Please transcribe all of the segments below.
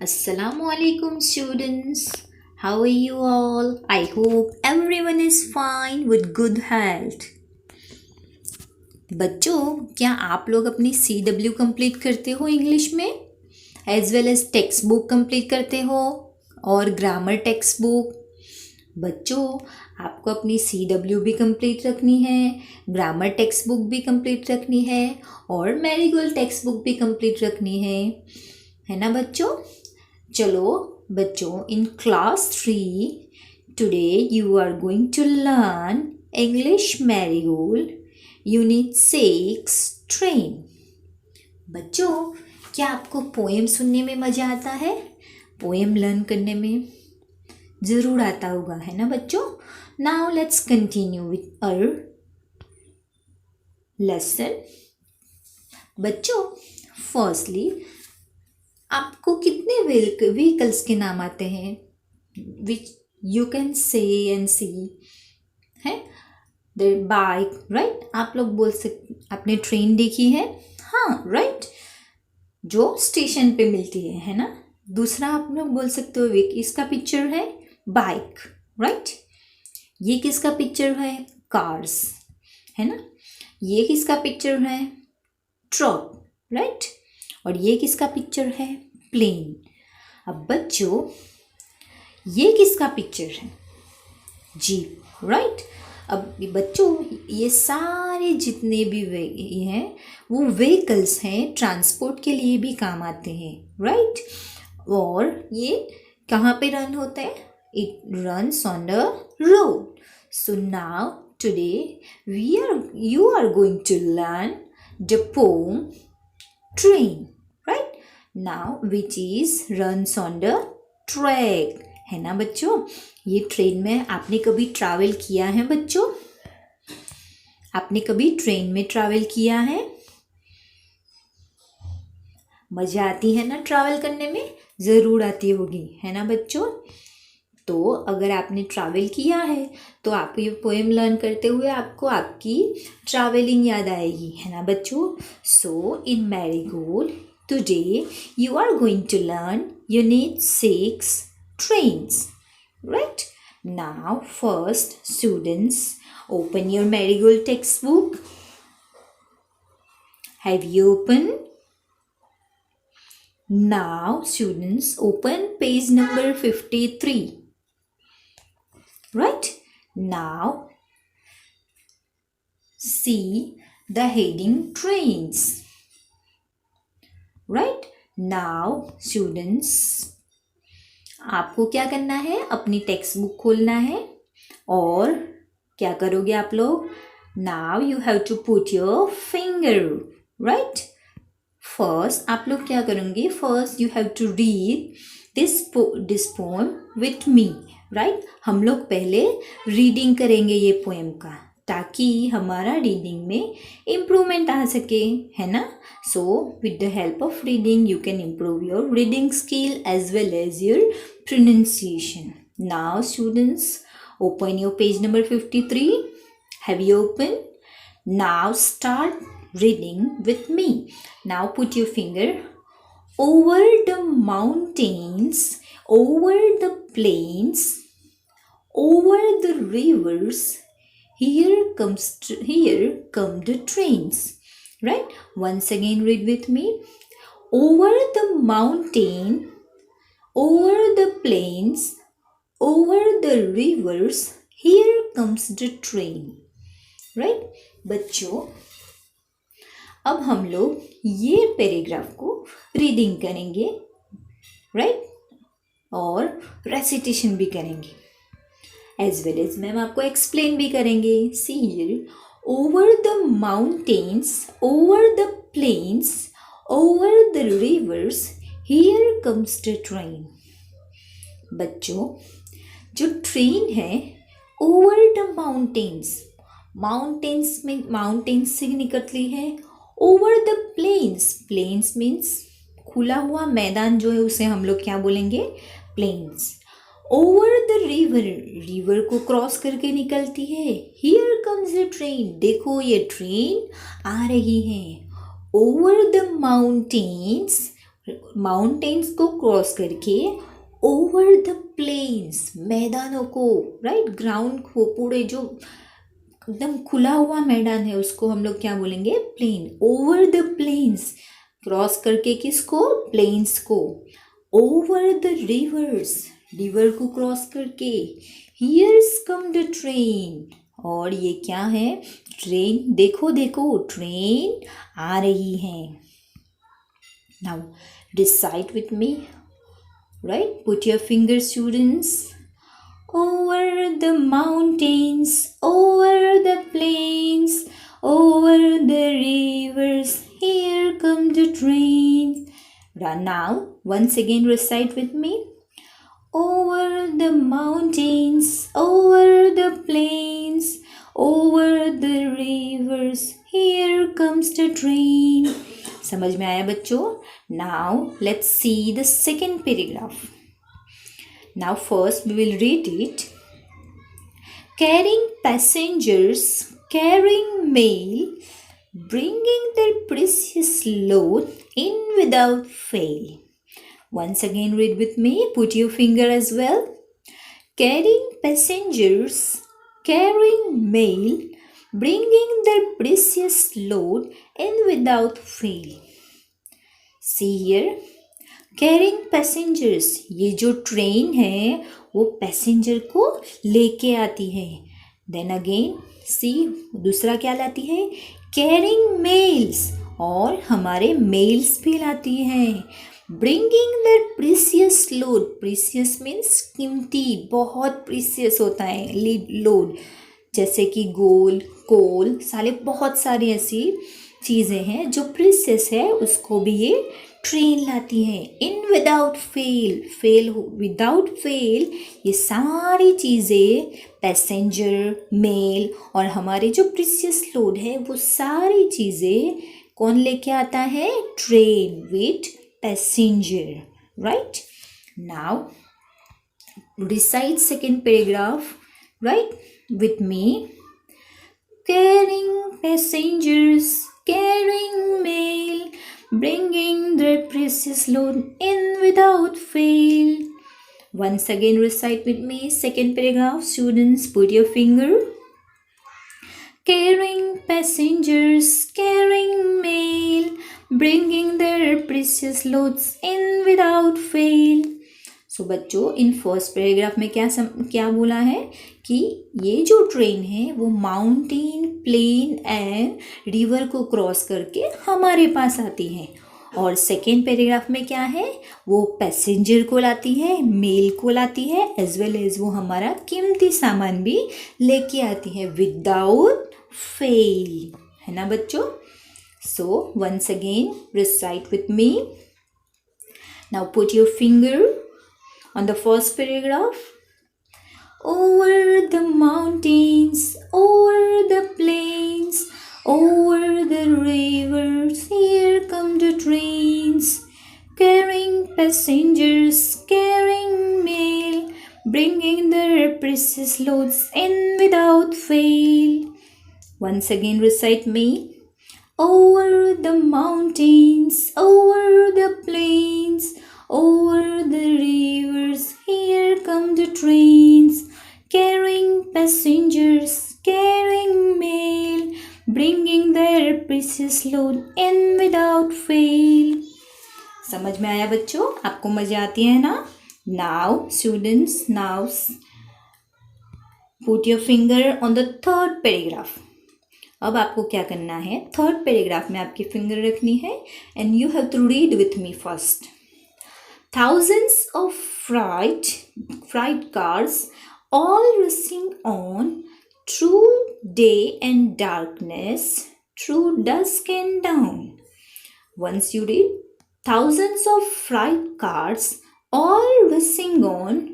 Assalamu alaikum students. How are you all? I hope everyone is fine with good health. बच्चों, क्या आप लोग अपनी CW कंप्लीट करते हो इंग्लिश में as well as text book complete करते हो और ग्रामर टेक्स्ट बुक? बच्चों, आपको अपनी CW भी कंप्लीट रखनी है, ग्रामर टेक्स्ट बुक भी कंप्लीट रखनी है और मैरीगोल्ड टेक्स्ट बुक भी कंप्लीट रखनी है ना बच्चों? चलो बच्चों, in class 3 today you are going to learn English Marigold unit 6 train. बच्चों, क्या आपको पोएम सुनने में मज़ा आता है? पोएम लर्न करने में ज़रूर आता होगा, है ना बच्चों? Now let's continue with our lesson. बच्चों, फर्स्टली आपको कितने व्हीकल्स के नाम आते हैं which you can say and see? है बाइक, राइट? आप लोग बोल सकते, आपने ट्रेन देखी है? हाँ, राइट, जो स्टेशन पे मिलती है ना? दूसरा आप लोग बोल सकते हो इसका पिक्चर है बाइक, राइट? ये किसका पिक्चर है? कार्स, है ना? ये किसका पिक्चर है? Truck, right? और ये किसका पिक्चर है? प्लेन। अब बच्चों, ये किसका पिक्चर है? Jeep, right? अब बच्चों, ये सारे जितने भी ये हैं वो व्हीकल्स हैं, ट्रांसपोर्ट के लिए भी काम आते हैं, राइट? और ये कहाँ पे रन होता है? It runs on the road. So now today you are going to learn the poem train, right? Now which is runs on the track, है ना बच्चों? ये ट्रेन में आपने कभी ट्रैवल किया है बच्चों? आपने कभी ट्रेन में ट्रैवल किया है? मज़ा आती है ना ट्रैवल करने में? ज़रूर आती होगी, है ना बच्चों? तो अगर आपने ट्रैवल किया है तो आप ये पोएम लर्न करते हुए आपको आपकी ट्रैवलिंग याद आएगी, है ना बच्चों? So in Marigold today you are going to learn unit 6 trains, right? Now first students, open your Marigold text book. Have you opened? Now students, open page number 53. Right? Now see the heading trains. Right? Now students, आपको क्या करना है? अपनी text book खोलना है और क्या करोगे आप लोग? Now you have to put your finger, right? First आप लोग क्या करेंगे? First you have to read this poem with me, right? हम लोग पहले रीडिंग करेंगे ये पोएम का, ताकि हमारा रीडिंग में इम्प्रूवमेंट आ सके, है ना? So with the help of reading you can improve your reading skill as well as your pronunciation. Now students, open your page number 53. Have you opened? Now start reading with me. Now put your finger over the mountains, over the plains, over the rivers. Here come the trains. Right? Once again read with me. Over the mountain, over the plains, over the rivers, here comes the train. Right? बच्चों, अब हम लोग ये paragraph को reading करेंगे, right? और recitation भी करेंगे एज वेल एज मैम आपको एक्सप्लेन भी करेंगे. See here, over the mountains, over the plains, over the rivers, here comes the train. बच्चों, जो ट्रेन है ओवर द माउंटेन्स, माउंटेन्स में माउंटेन्स से निकलती है. Over the plains, plains means खुला हुआ मैदान जो है उसे हम लोग क्या बोलेंगे? Plains. Over the river, river को क्रॉस करके निकलती है. हियर कम्स द ट्रेन, देखो ये ट्रेन आ रही है. ओवर द माउंटेन्स, माउंटेन्स को क्रॉस करके ओवर द प्लेन्स, मैदानों को, राइट, ग्राउंड को, पूरे जो एकदम खुला हुआ मैदान है उसको हम लोग क्या बोलेंगे, plane. Over the plains, cross करके किसको, प्लेन्स को। ओवर द रिवर्स, रिवर को क्रॉस करके। हियर्स कम द ट्रेन, और ये क्या है, ट्रेन, देखो देखो ट्रेन आ रही है। Now recite with me, right, put your fingers students. Over the mountains, over the plains, over the rivers, here come the trains. Now, once again recite with me. Over the mountains, over the plains, over the rivers, here comes the train. समझ में आया बच्चों? Now, let's see the second paragraph. Now first we will read it. Carrying passengers, carrying mail, bringing their precious load in without fail. Once again read with me, put your finger as well. Carrying passengers, carrying mail, bringing their precious load in without fail. See here. Carrying passengers, ये जो train है वो passenger को लेके आती है। Then again सी, दूसरा क्या लाती है, कैरिंग मेल्स, और हमारे मेल्स भी लाती है। Bringing their precious load, precious means कीमती, बहुत प्रीसियस होता है लोड, जैसे कि गोल्ड, कोल, साले बहुत सारी ऐसी चीज़ें हैं जो प्रीसियस है, उसको भी ये ट्रेन लाती है। इन without fail, fail without fail, ये सारी चीज़ें, पैसेंजर, मेल और हमारे जो प्रीसियस लोड है, वो सारी चीज़ें कौन लेके आता है, train with passenger, right. Now recite second paragraph, right, with me. Carrying passengers, carrying mail, bringing their precious load in without fail. Once again recite with me, second paragraph, students, put your finger. Carrying passengers, carrying mail, bringing their precious loads in without fail. So बच्चों, in first paragraph में क्या बोला है कि ये जो train है वो माउंटेन, प्लेन एंड रिवर को क्रॉस करके हमारे पास आती है। और सेकेंड पैराग्राफ में क्या है, वो पैसेंजर को लाती है, मेल को लाती है, एज वेल एज वो हमारा कीमती सामान भी लेके आती है विदाउट फेल, है ना बच्चों। So once again recite with me. Now put your finger on the first paragraph. Over the mountains, over the plains, over the rivers, here come the trains, carrying passengers, carrying mail, bringing their precious loads in without fail. Once again recite me. Over the mountains, over the plains, over the rivers, here come the trains, carrying passengers, carrying mail, bringing their precious load in without fail. समझ में आया बच्चों? आपको मजा आती है ना? Now students, now put your finger on the third paragraph. अब आपको क्या करना है, थर्ड पैराग्राफ में आपकी फिंगर रखनी है and you have to read with me first. Thousands of freight cars, all rushing on through day and darkness, through dusk and dawn. Once you read, thousands of freight cars, all rushing on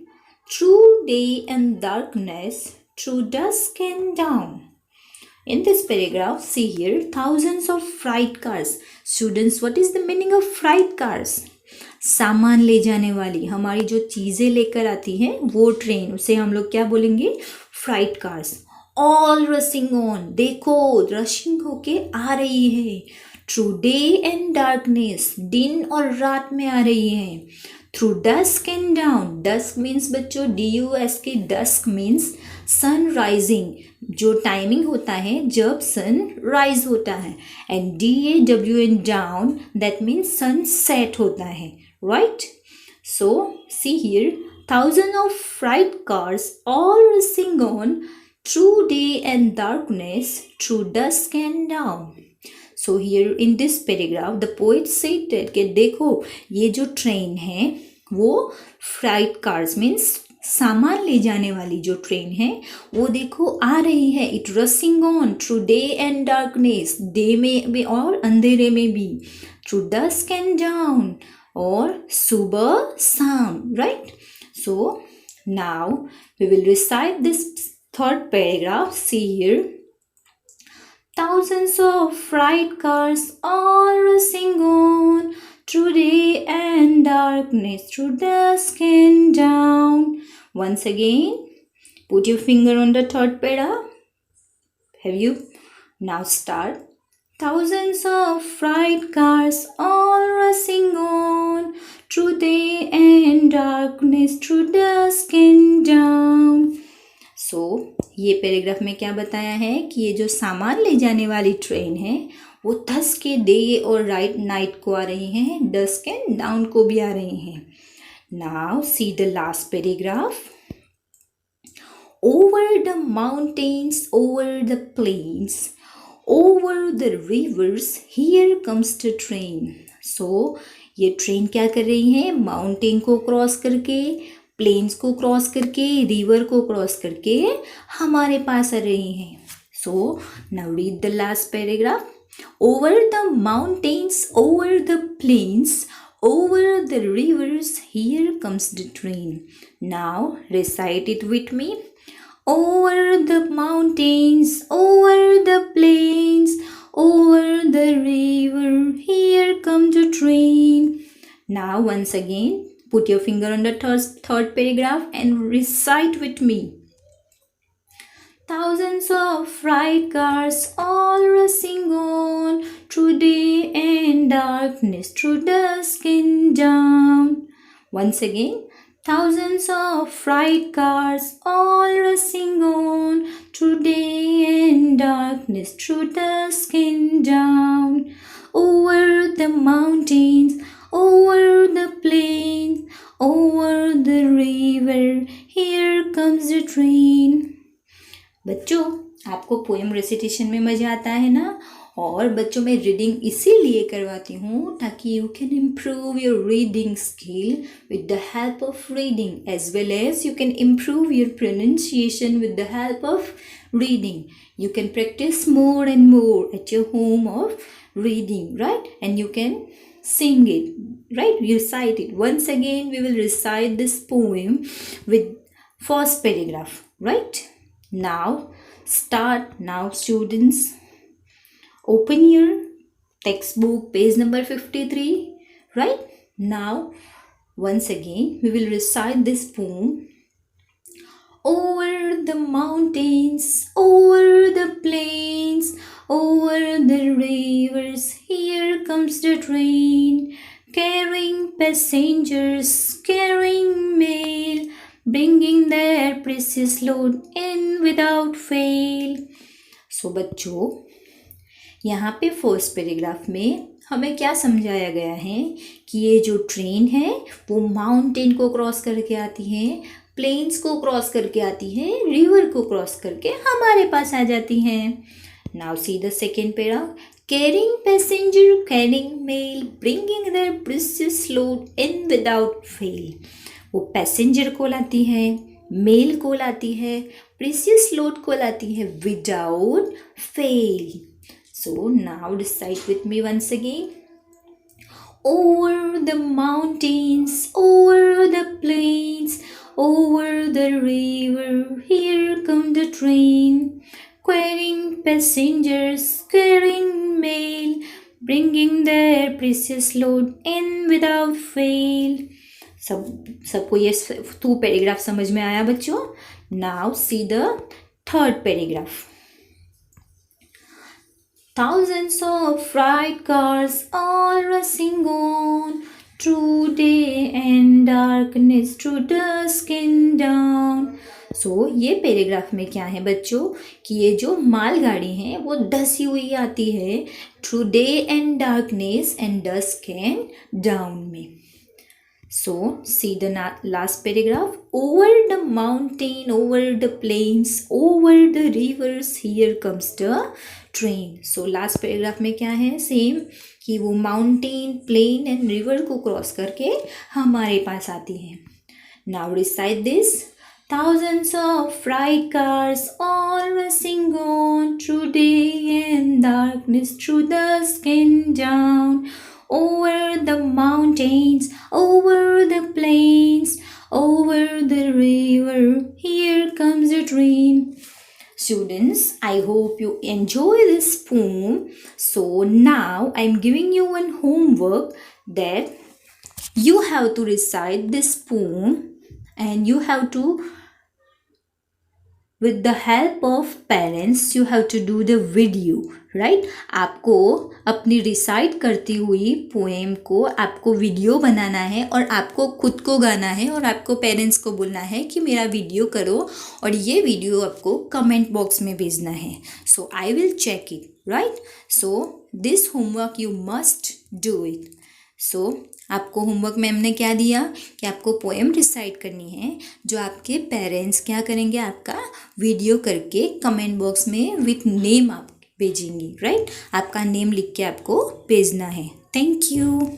through day and darkness, through dusk and dawn. In this paragraph, see here, thousands of freight cars. Students, what is the meaning of freight cars? सामान ले जाने वाली, हमारी जो चीज़ें लेकर आती हैं वो ट्रेन, उसे हम लोग क्या बोलेंगे, freight cars. All rushing on, देखो रशिंग होके आ रही है, थ्रू डे एंड डार्कनेस, दिन और रात में आ रही है। Through dusk and dawn, dusk means बच्चों DUSK, dusk means sun rising, जो टाइमिंग होता है जब सन राइज होता है, and DAWN dawn, that means sun set होता है, right. So see here, thousands of freight cars all racing on through day and darkness, through dusk and dawn. So here in this paragraph the poet said that कि देखो ये जो train है वो freight cars means सामान ले जाने वाली जो ट्रेन है वो देखो आ रही है, it रसिंग on through day and darkness, day में भी और अंधेरे में भी, थ्रू डस्क एंड डाउन, और सुबह शाम, right. So now we will recite this third paragraph. See here. Thousands of freight cars all racing on through day and darkness, through dusk and dawn. Once again, put your finger on the third paragraph. Have you? Now start. Thousands of freight cars all racing on through day and darkness, through dusk and dawn. So, ये paragraph में क्या बताया है कि ये जो सामान ले जाने वाली ट्रेन है वो डस्क के डे और नाइट को आ रही हैं, डस्क एंड डाउन को भी आ रही हैं। Now see the last paragraph. Over the mountains, over the plains, over the rivers, here comes the train. So ये ट्रेन क्या कर रही है, माउंटेन को क्रॉस करके, प्लेन्स को क्रॉस करके, रिवर को क्रॉस करके हमारे पास आ रही हैं। So now read the last paragraph. Over the mountains, over the plains, over the rivers, here comes the train. Now recite it with me. Over the mountains, over the plains, over the river, here comes the train. Now once again, put your finger on the third paragraph and recite with me. Thousands of freight cars all racing on through day and darkness, through dusk and dawn. Once again. Thousands of freight cars all racing on through day and darkness, through dusk and dawn. Over the mountains, over the plains, over the river, here comes the train. बच्चों, आपको poem recitation में मज़ा आता है ना? और बच्चों में रीडिंग इसीलिए करवाती हूँ ताकि you can improve your reading skill with the help of reading, as well as you can improve your pronunciation with the help of reading. You can practise more and more at your home of reading, right? And you can sing it, right? Recite it. Once again, we will recite this poem with first paragraph, right? Now, start. Now, students, open your textbook, page number 53, right? Now, once again, we will recite this poem. Over the mountains, over the plains, over the rivers, here comes the train, carrying passengers, carrying mail, bringing their precious load in without fail. So, बच्चों, यहाँ पे first paragraph में हमें क्या समझाया गया है कि ये जो ट्रेन है वो माउंटेन को क्रॉस करके आती है, प्लेन्स को क्रॉस करके आती है, रिवर को क्रॉस करके हमारे पास आ जाती हैं. Now see the second paragraph. Carrying passenger, carrying mail, bringing their precious load in without fail. वो पैसेंजर को लाती है, मेल को लाती है, प्रीशियस लोड को लाती है without fail. So now recite with me once again. Over the mountains, over the plains, over the river, here come the train, carrying passengers, carrying mail, bringing their precious load in without fail. सबको ये 2 paragraph समझ में आया बच्चों? Now see the third paragraph. Thousands of fright cars all rushing on through day and darkness, through dusk and dawn. ये paragraph में क्या है बच्चों कि ये जो मालगाड़ी है वो धसी हुई आती है through day and darkness and dusk and dawn में. So see the last paragraph. Over the mountain, over the plains, over the rivers, here comes the train. So last paragraph में क्या है सेम कि वो माउंटेन प्लेन एंड रिवर को cross करके हमारे पास आती है. Now recite this. Thousands of freight cars all rushing on through day and darkness, through dusk and dawn. Over the mountains, over the plains, over the river, here comes the train. Students, I hope you enjoy this poem. So now I'm giving you one homework that you have to recite this poem and you have to, with the help of parents, you have to do the video, right? आपको अपनी recite करती हुई poem को आपको video बनाना है और आपको खुद को गाना है और आपको पेरेंट्स को बोलना है कि मेरा वीडियो करो और ये वीडियो आपको कमेंट बॉक्स में भेजना है. So I will check it, right? So this homework you must do it. So आपको होमवर्क मैम ने क्या दिया कि आपको पोएम रिसाइट करनी है जो आपके पेरेंट्स क्या करेंगे, आपका वीडियो करके कमेंट बॉक्स में विथ नेम आप भेजेंगी, राइट? आपका नेम लिख के आपको भेजना है. Thank you.